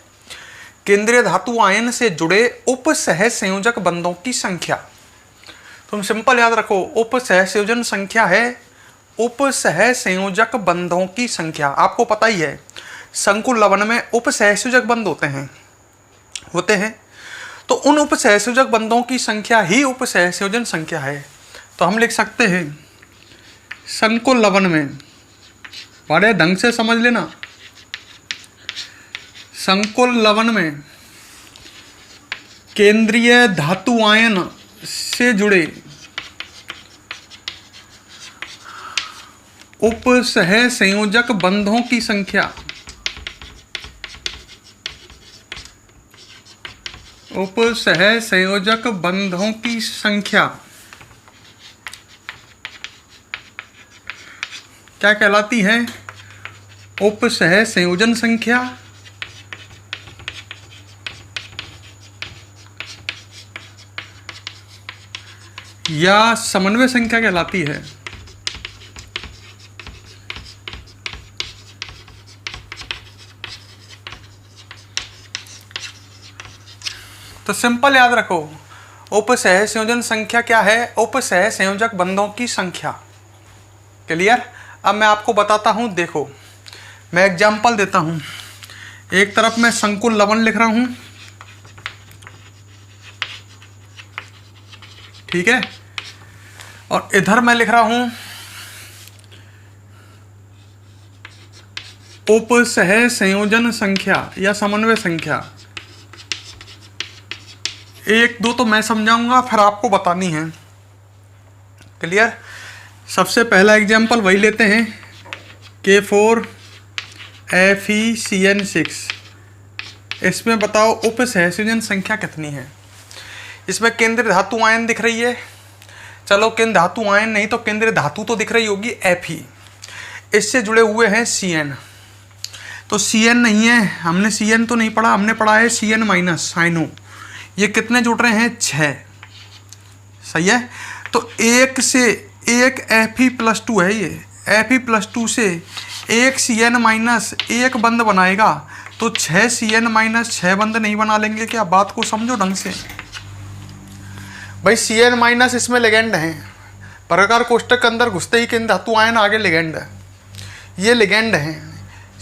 केंद्रीय धातु आयन से जुड़े उपसह संयोजक बंधों की संख्या। तुम सिंपल याद रखो, उपसह संयोजन संख्या है उपसह संयोजक बंधों की संख्या। आपको पता ही है संकुल लवण में उपसह संयोजक बंध होते हैं, तो उन उपसह संयोजक बंधों की संख्या ही उपसह संयोजन संख्या है। तो हम लिख सकते हैं संकुल लवण में, बड़े ढंग से समझ लेना, संकुल लवण में केंद्रीय धातु आयन से जुड़े उपसह संयोजक बंधों की संख्या, उपसह संयोजक बंधों की संख्या क्या कहलाती है? उपसह संयोजन संख्या या समन्वय संख्या कहलाती है। तो सिंपल याद रखो, उपसह संयोजन संख्या क्या है? उपसह संयोजक बंधों की संख्या। क्लियर? अब मैं आपको बताता हूं, देखो मैं एग्जांपल देता हूं। एक तरफ मैं संकुल लवण लिख रहा हूं, ठीक है, और इधर मैं लिख रहा हूं उपसह संयोजन संख्या या समन्वय संख्या। एक दो तो मैं समझाऊंगा, फिर आपको बतानी है। क्लियर? सबसे पहला एग्जाम्पल वही लेते हैं, K4FeCN6। इसमें बताओ उपसह संयोजन संख्या कितनी है? इसमें केंद्रीय धातु आयन दिख रही है, चलो केंद्र धातु आयन नहीं तो केंद्रीय धातु तो दिख रही होगी Fe। इससे जुड़े हुए हैं Cn, तो Cn नहीं है, हमने Cn तो नहीं पढ़ा, हमने पढ़ा है Cn माइनस साइनो। ये कितने जुड़ रहे हैं? 6। सही है। तो एक से एक Fe+2 है, ये Fe+2 से एक Cn माइनस एक बंध बनाएगा, तो 6 Cn माइनस 6 बंध नहीं बना लेंगे क्या? बात को समझो ढंग से भाई। Cn माइनस इसमें लिगेंड है, प्रकार कोष्टक के अंदर घुसते ही केंद्र धातु आयन आगे लिगेंड है, ये लिगेंड है।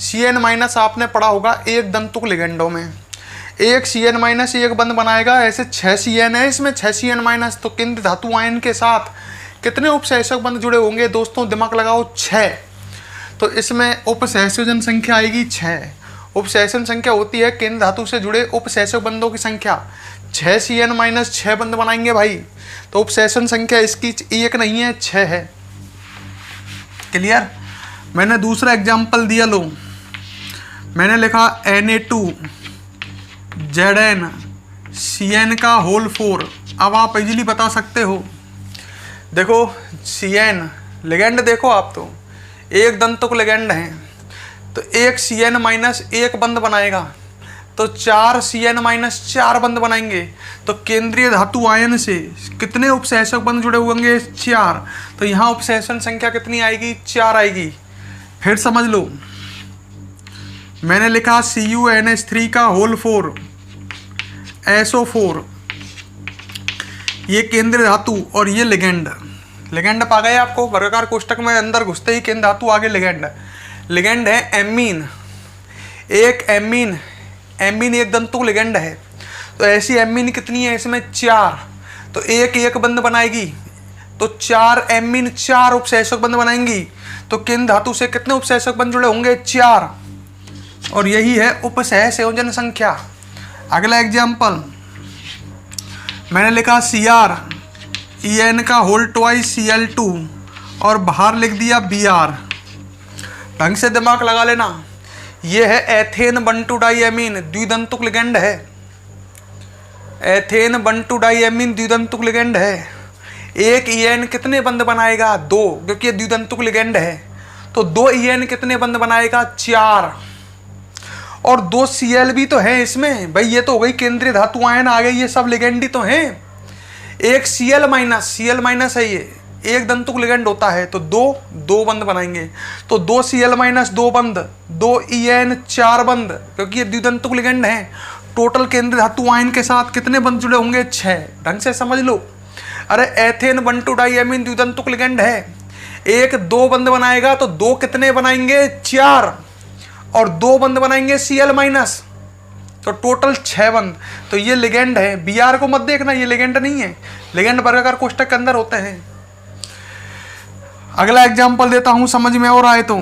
Cn माइनस आपने पढ़ा होगा एक दंतुक लिगेंडों में, एक Cn माइनस एक बंध बनाएगा, ऐसे 6 Cn है इसमें 6 Cn माइनस, तो केंद्र धातु आयन के साथ कितने उपसहसक बंध जुड़े होंगे दोस्तों? दिमाग लगाओ, 6। तो इसमें उपसहसयोजन संख्या आएगी 6। उपसहसन संख्या होती है केंद्र धातु से जुड़े उपसहसक बंधों की संख्या। 6 Cn माइनस 6 बंद बनाएंगे भाई, तो उपसेशन संख्या इसकी 1 नहीं है 6 है। क्लियर। मैंने दूसरा एग्जाम्पल दिया, लो मैंने लिखा Na2Zn का होल 4। अब आप इजीली बता सकते हो, देखो Cn लिगेंड देखो आप, तो एक दंतुक लिगेंड है, तो 1 Cn माइनस 1 बंद बनाएगा, तो 4 Cn माइनस 4 बंद बनाएंगे। तो केंद्रीय धातु आयन से कितने उपसेचक बंद जुड़े हुए होंगे? 4। तो यहाँ उपसेचन संख्या कितनी आएगी? 4 आएगी। फिर समझ लो, मैंने लिखा CuNH3 का होल 4 SO4, ये केंद्रीय धातु और ये लिगेंड। लिगेंड पा गए आपको, वर्गाकार कोष्टक में अंदर घुसते ही केंद्र धातु आगे लिगेंड। लिगेंड है एमीन, एक एमीन, एमीन एक दंतुक लिगेंड है। तो ऐसी एमीन कितनी है इसमें? 4। तो एक एक बंद बनाएगी, तो 4 एमीन 4 उपसेचक बंद बनाएंगी। तो केंद्र धातु से कितने उपसेचक बंद जुड़े होंगे? 4। और यही है उपसह संयोजन संख्या। अगला एग्जाम्पल मैंने लिखा CrEn का होल ट्वाइस Cl2 और बाहर लिख दिया Br। ढंग से दिमाग लगा लेना, ये है एथेन 1,2-डाइएमीन द्विदंतुक लिगेंड है। एथेन 1,2-डाइएमीन द्विदंतुक लिगेंड है। एक EN कितने बंद बनाएगा? 2, क्योंकि ये द्विदंतुक लिगेंड है। तो 2 EN कितने बंद बनाएगा? 4। और 2 Cl भी तो है इसमें भाई, ये तो हो गई केंद्रीय धातु आयन आ गई, ये सब लिगेंड ही तो हैं। एक Cl माइनस है, ये एक दंतुक लिगेंड होता है, तो 2 बंद बनाएंगे। तो 2 Cl माइनस 2 बंद, 2 EN 4 बंद, क्योंकि ये द्विदंतुक लिगेंड है। टोटल केंद्रीय धातु आयन के साथ कितने बंद जुड़े होंगे? 6। ढंग से समझ लो। अरे एथेन 1,2-डाइएमीन द्विदंतुक लिगेंड है, एक 2 बंद बनाएगा, तो 2 कितने बनाएंगे? 4। और 2 बंद बनाएंगे Cl माइनस, तो टोटल 6 बंद। तो ये लिगेंड है। Br को मत देखना, ये लिगेंड नहीं है, लिगेंड वर्गाकार कोष्टक के अंदर होते हैं। अगला एग्जाम्पल देता हूं, समझ में और आए तो।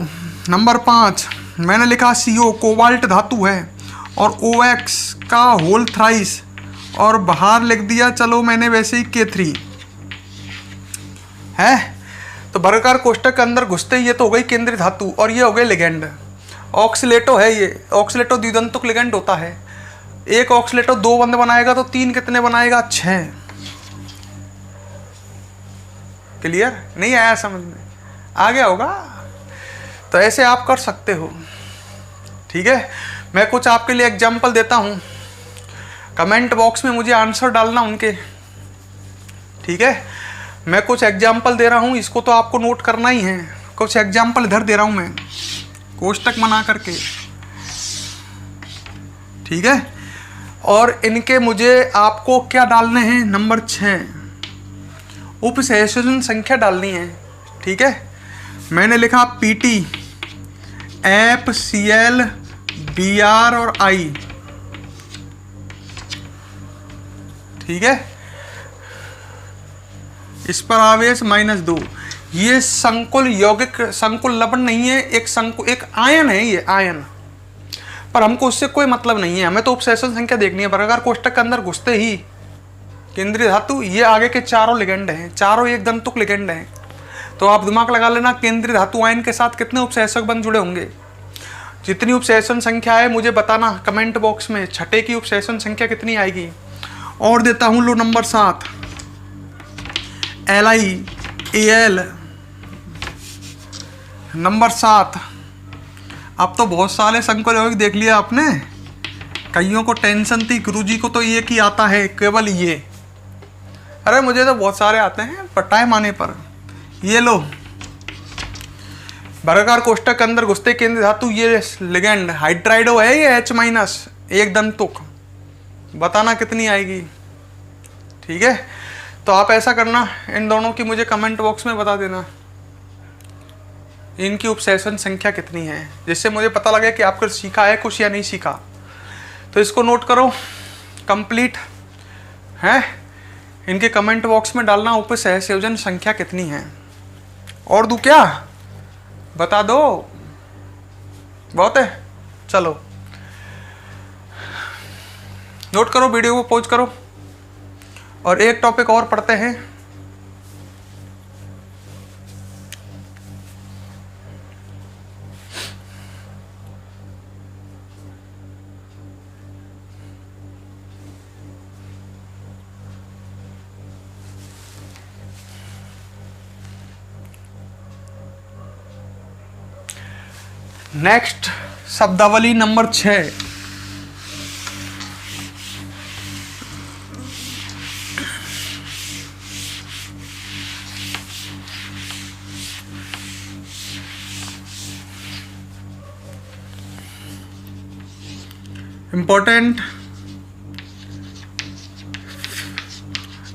नंबर 5 मैंने लिखा CO कोबाल्ट धातु है और OX का होल थ्राइस और बाहर लिख दिया, चलो मैंने वैसे ही K3 है। तो वर्गाकार कोष्टक के अंदर घुसते ही ये तो हो गई केंद्रीय धातु और ये हो गए लिगेंड। ऑक्सीलेटो है, ये ऑक्सीलेटो द्विदंतुक लिगेंड होता है। एक ऑक्सीलेटो 2 बंद बनाएगा, तो 3 कितने बनाएगा? 6। क्लियर? नहीं आया समझ में? आ गया होगा। तो ऐसे आप कर सकते हो, ठीक है। मैं कुछ आपके लिए एग्जाम्पल देता हूँ, कमेंट बॉक्स में मुझे आंसर डालना उनके, ठीक है। मैं कुछ एग्जाम्पल दे रहा हूँ, इसको तो आपको नोट करना ही है। कुछ एग्जाम्पल इधर दे रहा हूँ मैं, कोष्टक बना करके, ठीक है। और इनके मुझे आपको क्या डालने हैं? नंबर 6 उपसहसंयोजन संख्या डालनी है, ठीक है। मैंने लिखा PT FCl Br और I, ठीक है। इस पर आवेश -2। ये संकुल यौगिक, संकुल लवण नहीं है, एक आयन है, ये आयन, पर हमको उससे कोई मतलब नहीं है। हमें तो उपसेचन संख्या देखनी है। वर्गाकार कोष्टक के अंदर घुसते ही केंद्रीय धातु, ये आगे के चारों लिगेंड हैं, चारों एक दंतुक लिगेंड हैं। तो आप दिमाग लगा लेना, केंद्रीय धातु आयन के साथ कितने उपसेचक बंध जुड़े होंगे। जितनी उपसेचन संख्या है मुझे बताना कमेंट बॉक्स में, छठे की उपसेचन संख्या कितनी आएगी। और देता हूं, लो नंबर 7 LiAl। नंबर 7, अब तो बहुत सारे संकुल यौगिक देख लिया आपने, कईयों को टेंशन थी, गुरुजी को तो एक ही आता है, केवल ये। अरे मुझे तो बहुत सारे आते हैं, पर टाइम आने पर। ये लो, वर्गाकार कोष्टक के अंदर घुसते केंद्रीय धातु, ये लिगेंड हाइड्राइडो है, ये H- एक दंतुक, बताना कितनी आएगी, ठीक है। तो आप ऐसा करना, इन दोनों की मुझे कमेंट बॉक्स में बता देना इनकी उपसेचन संख्या कितनी है, जिससे मुझे पता लगे कि आपको सीखा है कुछ या नहीं सीखा। तो इसको नोट करो, कंप्लीट है। इनके कमेंट बॉक्स में डालना उपसहसंयोजन संख्या कितनी है। और दूं क्या? बता दो, बहुत है। चलो नोट करो, वीडियो को पॉज करो। और एक टॉपिक और पढ़ते हैं। नेक्स्ट शब्दावली नंबर 6। इंपॉर्टेंट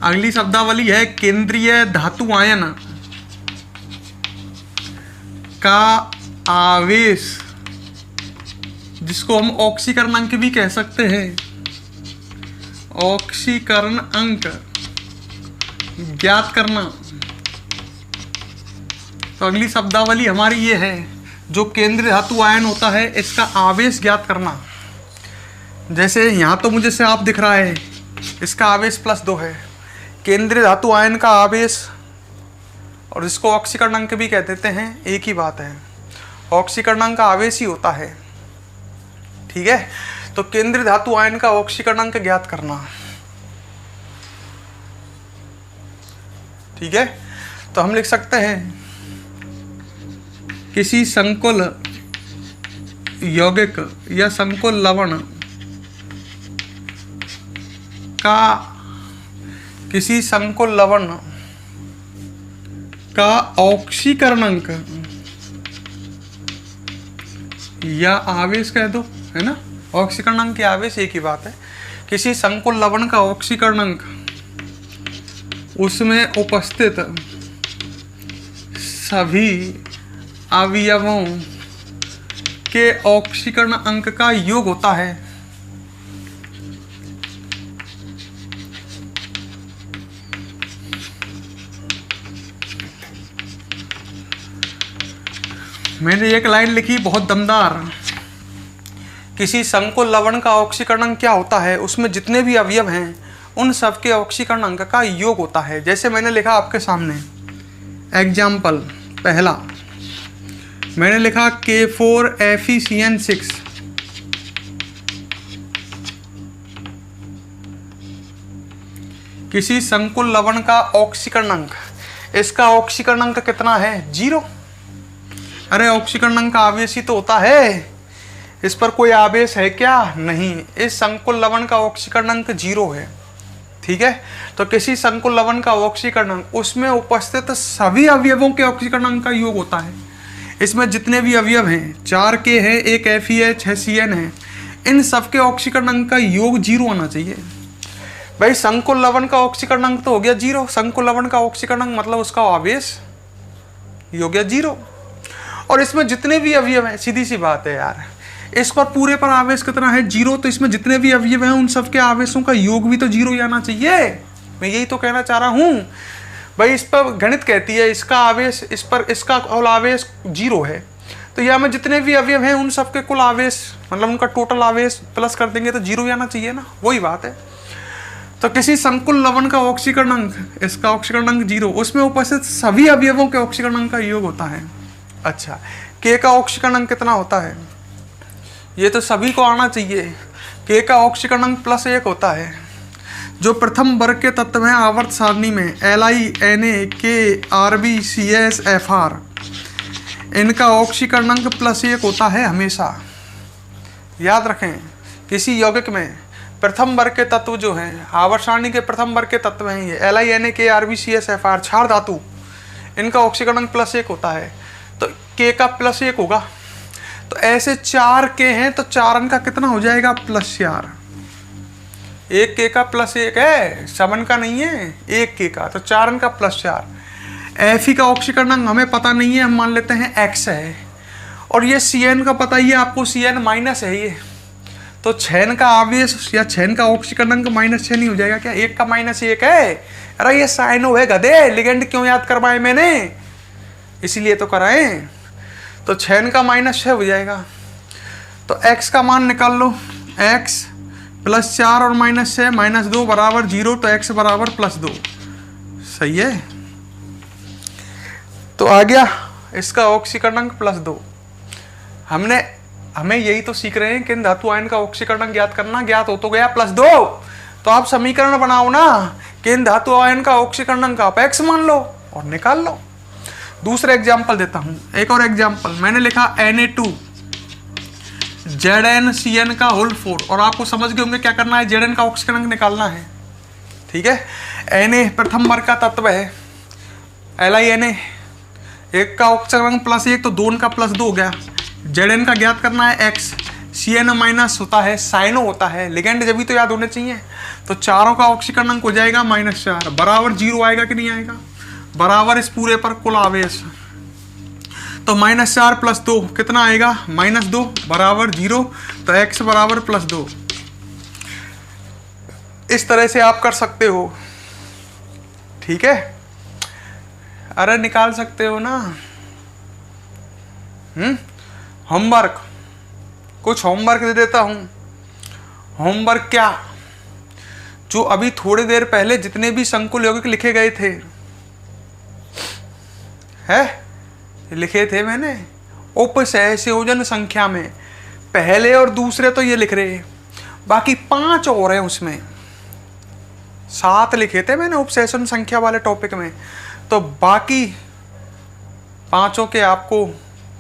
अगली शब्दावली है केंद्रीय धातु आयन का आवेश, जिसको हम ऑक्सीकरण अंक भी कह सकते हैं। ऑक्सीकरण अंक ज्ञात करना। तो अगली शब्दावली हमारी ये है, जो केंद्रीय धातु आयन होता है इसका आवेश ज्ञात करना। जैसे यहाँ तो मुझे से आप दिख रहा है, इसका आवेश +2 है। केंद्रीय धातु आयन का आवेश और इसको ऑक्सीकरण अंक भी कह देते हैं, एक ही बात है। ऑक्सीकरण अंक का आवेश ही होता है, ठीक है। तो केंद्रीय धातु आयन का ऑक्सीकरण अंक ज्ञात करना, ठीक है। तो हम लिख सकते हैं किसी संकुल यौगिक या संकुल लवण का, किसी संकुल लवण का ऑक्सीकरण अंक या आवेश कह दो, है ना। ऑक्सीकरण अंक या आवेश एक ही बात है। किसी संकुल लवण का ऑक्सीकरण अंक उसमें उपस्थित सभी अवयवों के ऑक्सीकरण अंक का योग होता है। मैंने एक लाइन लिखी बहुत दमदार, किसी संकुल लवण का ऑक्सीकरण अंक क्या होता है, उसमें जितने भी अवयव हैं उन सब के ऑक्सीकरण अंक का योग होता है। जैसे मैंने लिखा आपके सामने एग्जाम्पल पहला, मैंने लिखा K4FeCN6, किसी संकुल लवण का ऑक्सीकरण अंक, इसका ऑक्सीकरण अंक कितना है, 0। अरे ऑक्सीकरण अंक का आवेश ही तो होता है, इस पर कोई आवेश है क्या, नहीं। इस संकुल लवण का ऑक्सीकरण अंक 0 है, ठीक है। तो किसी संकुल लवण का ऑक्सीकरण अंक उसमें उपस्थित सभी अवयवों के ऑक्सीकरण अंक का योग होता है। इसमें जितने भी अवयव हैं, 4 K है, 1 Fe है, 6 CN है, इन सबके ऑक्सीकरण अंक का योग 0 आना चाहिए। भाई संकुल लवण का ऑक्सीकरण अंक तो हो गया 0, संकुल लवण का ऑक्सीकरण अंक मतलब उसका आवेश हो गया 0। और इसमें जितने भी अवयव हैं, सीधी सी बात है यार, इस पर पूरे पर आवेश कितना है, 0। तो इसमें जितने भी अवयव हैं उन सबके आवेशों का योग भी तो 0 ही आना चाहिए। मैं यही तो कहना चाह रहा हूँ भाई। इस पर गणित कहती है इसका आवेश, इस पर इसका कुल आवेश 0 है, तो यहाँ में जितने भी अवयव हैं उन सबके कुल आवेश मतलब उनका टोटल आवेश प्लस कर देंगे तो 0 ही आना चाहिए ना, वही बात है। तो किसी संकुल लवण का ऑक्सीकरण अंक, इसका ऑक्सीकरण अंक 0, उसमें उपस्थित सभी अवयवों के ऑक्सीकरण अंक का योग होता है। अच्छा, K का ऑक्सीकरण अंक कितना होता है, ये तो सभी को आना चाहिए। K का ऑक्सीकरण अंक +1 होता है। जो प्रथम वर्ग के तत्व हैं आवर्त सारणी में Li, Na, K, Rb, Cs, Fr, इनका ऑक्सीकरण अंक +1 होता है हमेशा। याद रखें, किसी यौगिक में प्रथम वर्ग के तत्व जो हैं, आवर्त सारणी के प्रथम वर्ग के तत्व हैं ये Li, Na, K, Rb, Cs, Fr, क्षार धातु, इनका ऑक्सीकरण अंक +1 होता है। तो K का +1 होगा। तो ऐसे 4 K हैं तो 4 का कितना हो जाएगा, +4। 1 K का +1 है, 7 का नहीं है, 1 K का, तो 4 का +4। Fe का ऑक्सीकरण अंक हमें पता नहीं है, हम मान लेते हैं X है। और ये Cn का पता ही है आपको, Cn- है ये, तो 6 का आवेश या 6 का ऑक्सीकरण अंक -6 नहीं हो जाएगा क्या, 1 का -1 है। अरे ये साइनो है गधे, लिगेंड क्यों याद करवाए मैंने, इसीलिए तो कराएं। तो 6 का -6 हो जाएगा। तो x का मान निकाल लो, x +4 और -6 -2 बराबर 0, तो x बराबर +2। सही है। तो आ गया इसका ऑक्सीकरणांक +2। हमें यही तो सीख रहे हैं कि धातु आयन का ऑक्सीकरणांक ज्ञात करना। ज्ञात हो तो गया +2। तो आप समीकरण बनाओ ना कि धातु आयन का ऑक्सीकरणांक आप x मान लो और निकाल लो। दूसरा एग्जाम्पल देता हूं, एक और एग्जाम्पल मैंने लिखा Na2ZnCN का होल 4, और आपको समझ गए होंगे क्या करना है, Zn का ऑक्सीकरणांक निकालना है। ठीक है। Na प्रथम वर्ग का तत्व है, LiNa, एक का ऑक्सीकरणांक +1 तो 2 का +2 हो गया। Zn का ज्ञात करना है x, Cn माइनस होता है साइनो होता है, लिगेंड जब भी तो याद होने चाहिए। तो चारों का ऑक्सीकरणांक हो जाएगा -4 बराबर 0 आएगा कि नहीं आएगा, बराबर इस पूरे पर कुल आवेश। तो -4 + 2 कितना आएगा, -2 बराबर 0, तो x बराबर +2। इस तरह से आप कर सकते हो। ठीक है। अरे निकाल सकते हो ना। होमवर्क, कुछ होमवर्क दे देता हूं। होमवर्क क्या, जो अभी थोड़ी देर पहले जितने भी संकुल यौगिक लिखे गए थे, लिखे थे मैंने उपसहसंयोजन संख्या में, पहले और दूसरे तो ये लिख रहे हैं, बाकी 5 और हैं उसमें। 7 लिखे थे मैंने उपसहसंयोजन संख्या वाले टॉपिक में, तो बाकी 5 के आपको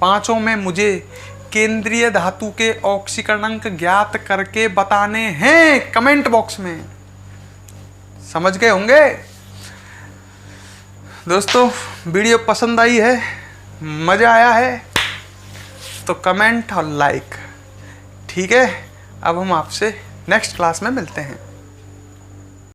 5 में मुझे केंद्रीय धातु के ऑक्सीकरणांक ज्ञात करके बताने हैं कमेंट बॉक्स में। समझ गए होंगे दोस्तों। वीडियो पसंद आई है, मजा आया है तो कमेंट और लाइक। ठीक है। अब हम आपसे नेक्स्ट क्लास में मिलते हैं।